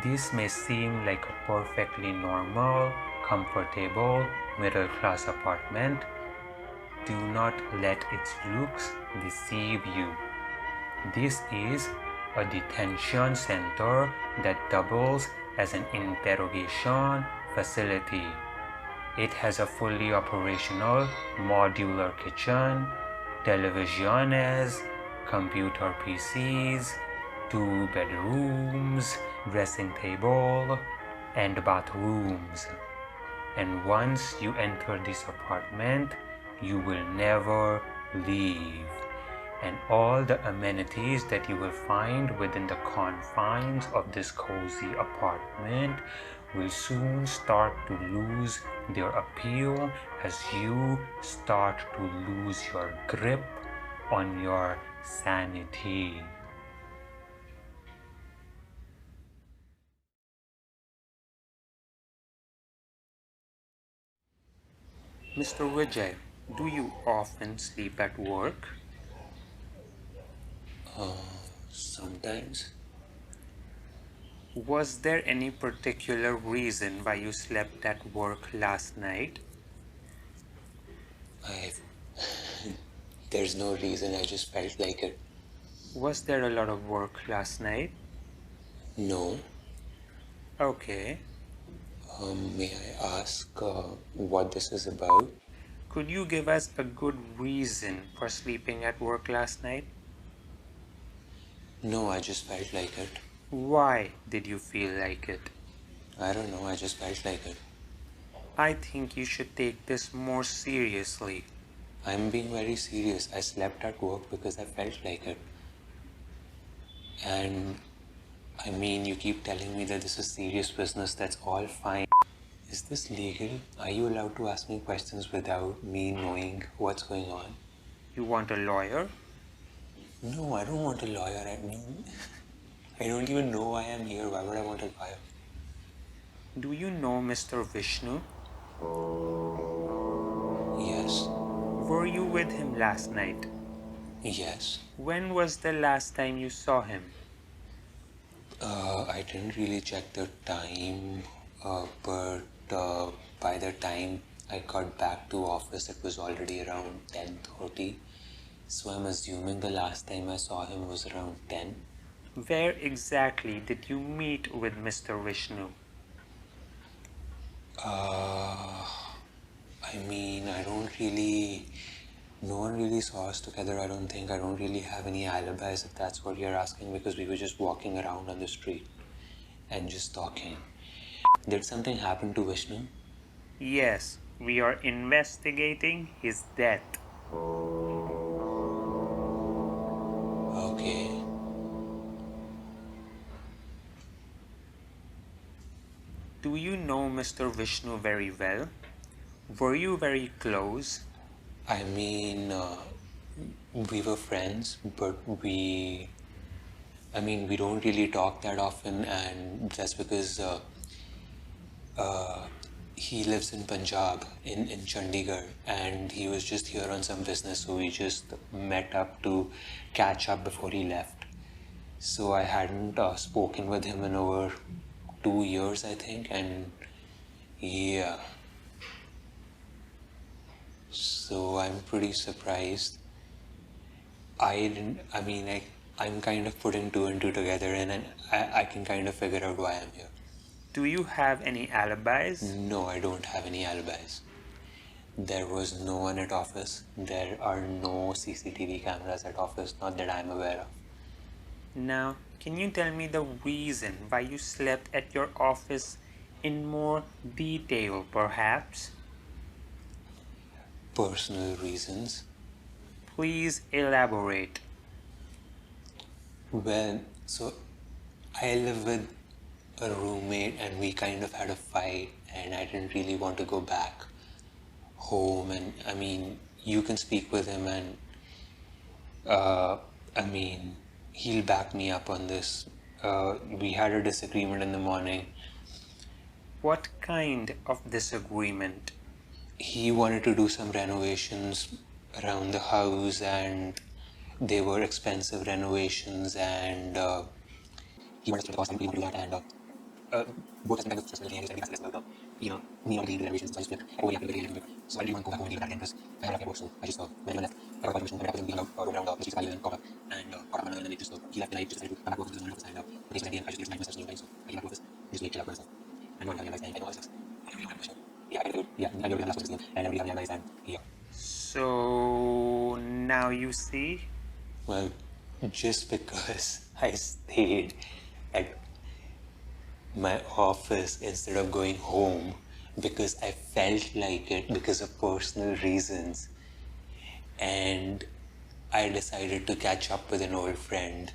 This may seem like a perfectly normal, comfortable, middle-class apartment. Do not let its looks deceive you. This is a detention center that doubles as an interrogation facility. It has a fully operational modular kitchen, televisiones, computer PCs, 2 bedrooms, dressing table, and bathrooms. And once you enter this apartment, you will never leave. And all the amenities that you will find within the confines of this cozy apartment will soon start to lose their appeal as you start to lose your grip on your sanity. Mr. Vijay, do you often sleep at work? Sometimes. Was there any particular reason why you slept at work last night? I There's no reason, I just felt like it. Was there a lot of work last night? No. Okay. May I ask what this is about? Could you give us a good reason for sleeping at work last night? No, I just felt like it. Why did you feel like it? I don't know, I just felt like it. I think you should take this more seriously. I'm being very serious. I slept at work because I felt like it. And I mean, you keep telling me that this is serious business, that's all fine. Is this legal? Are you allowed to ask me questions without me knowing what's going on? You want a lawyer? No, I don't want a lawyer. I don't even know why I'm here. Why would I want a lawyer? Do you know Mr. Vishnu? Yes. Were you with him last night? Yes. When was the last time you saw him? I didn't really check the time, but by the time I got back to office, it was already around 10:30. So I'm assuming the last time I saw him was around 10. Where exactly did you meet with Mr. Vishnu? I mean, no one really saw us together, I don't think. I don't really have any alibis if that's what you're asking, because we were just walking around on the street and just talking. Did something happen to Vishnu? Yes, we are investigating his death. Okay. Do you know Mr. Vishnu very well? Were you very close? I mean, we were friends, but we don't really talk that often, and that's because he lives in Punjab, in Chandigarh, and he was just here on some business, so we just met up to catch up before he left. So I hadn't spoken with him in over 2 years, I think, and yeah. So I'm pretty surprised. I'm kind of putting two and two together, and I can kind of figure out why I'm here. Do you have any alibis? No, I don't have any alibis. There was no one at office. There are no CCTV cameras at office, not that I'm aware of. Now, can you tell me the reason why you slept at your office in more detail, perhaps? Personal reasons. Please elaborate. Well, so I live with a roommate, and we kind of had a fight, and I didn't really want to go back home. And I mean, you can speak with him, and he'll back me up on this. We had a disagreement in the morning. What kind of disagreement? He wanted to do some renovations around the house, and they were expensive renovations, and he wanted to cost me to do that, and both has been kind of stressful and just very about me not being able to do so I just like I really have to be very so I really want to go back home and deal with that again because I have a lot of work, so I just when I left I got permission and I was being out roaming around the streets of Bali and Kota and caught up on and it just he left and I just decided to come back to office and and the days at the end I just resigned myself to new guys, so I came back to office and just chill out for myself and not having realized I know all this sucks. I really want to yeah, I do. Yeah, I really have last one and I really have realized and yeah. So now you see? Well, just because I stayed at my office instead of going home because I felt like it because of personal reasons, and I decided to catch up with an old friend,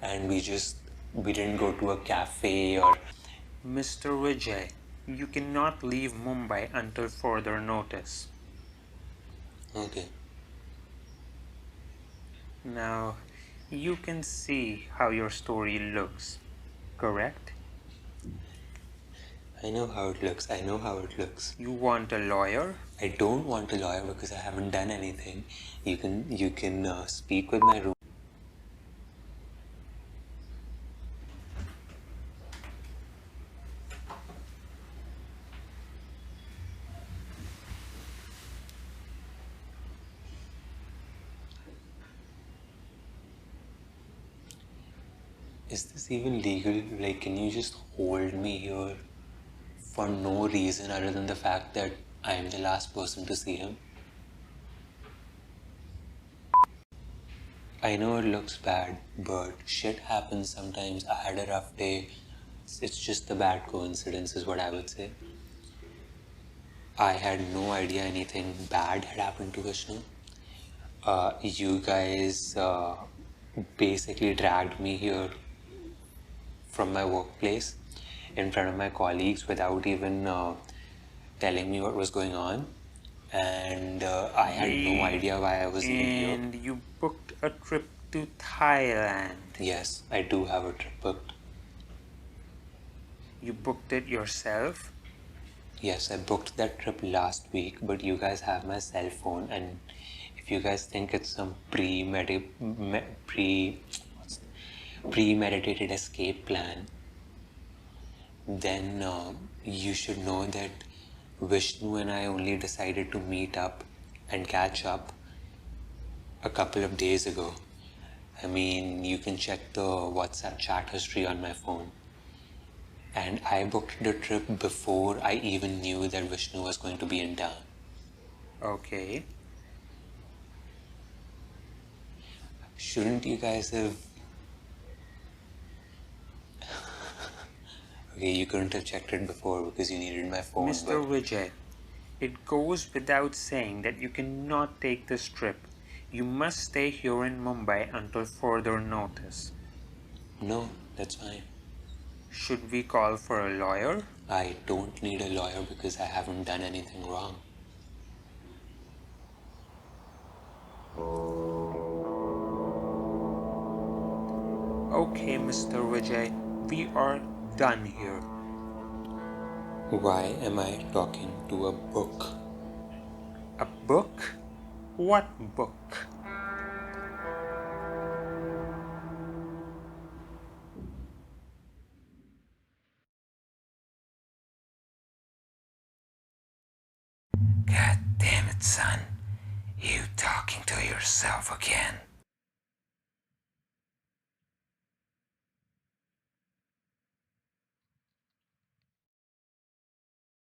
and we didn't go to a cafe or Mr. Vijay, you cannot leave Mumbai until further notice. okay. Now, you can see how your story looks, correct? I know how it looks. I know how it looks. You want a lawyer? I don't want a lawyer because I haven't done anything. You can speak with my room. Is this even legal? Like, can you just hold me here for no reason other than the fact that I am the last person to see him? I know it looks bad, but shit happens sometimes. I had a rough day. It's just a bad coincidence, is what I would say. I had no idea anything bad had happened to Vishnu. You guys basically dragged me here from my workplace in front of my colleagues without even telling me what was going on. And I had no idea why I was even here. And you booked a trip to Thailand. Yes, I do have a trip booked. You booked it yourself? Yes, I booked that trip last week, but you guys have my cell phone, and if you guys think it's some premeditated escape plan, then you should know that Vishnu and I only decided to meet up and catch up a couple of days ago. I mean, you can check the WhatsApp chat history on my phone. And I booked the trip before I even knew that Vishnu was going to be in town. Okay. Shouldn't you guys have... Okay, you couldn't have checked it before because you needed my phone. Mr. Vijay, it goes without saying that you cannot take this trip. You must stay here in Mumbai until further notice. No, that's fine. Should we call for a lawyer? I don't need a lawyer because I haven't done anything wrong. Okay, Mr. Vijay, we are done here. Why am I talking to a book? A book? What book? God damn it, son. You talking to yourself again.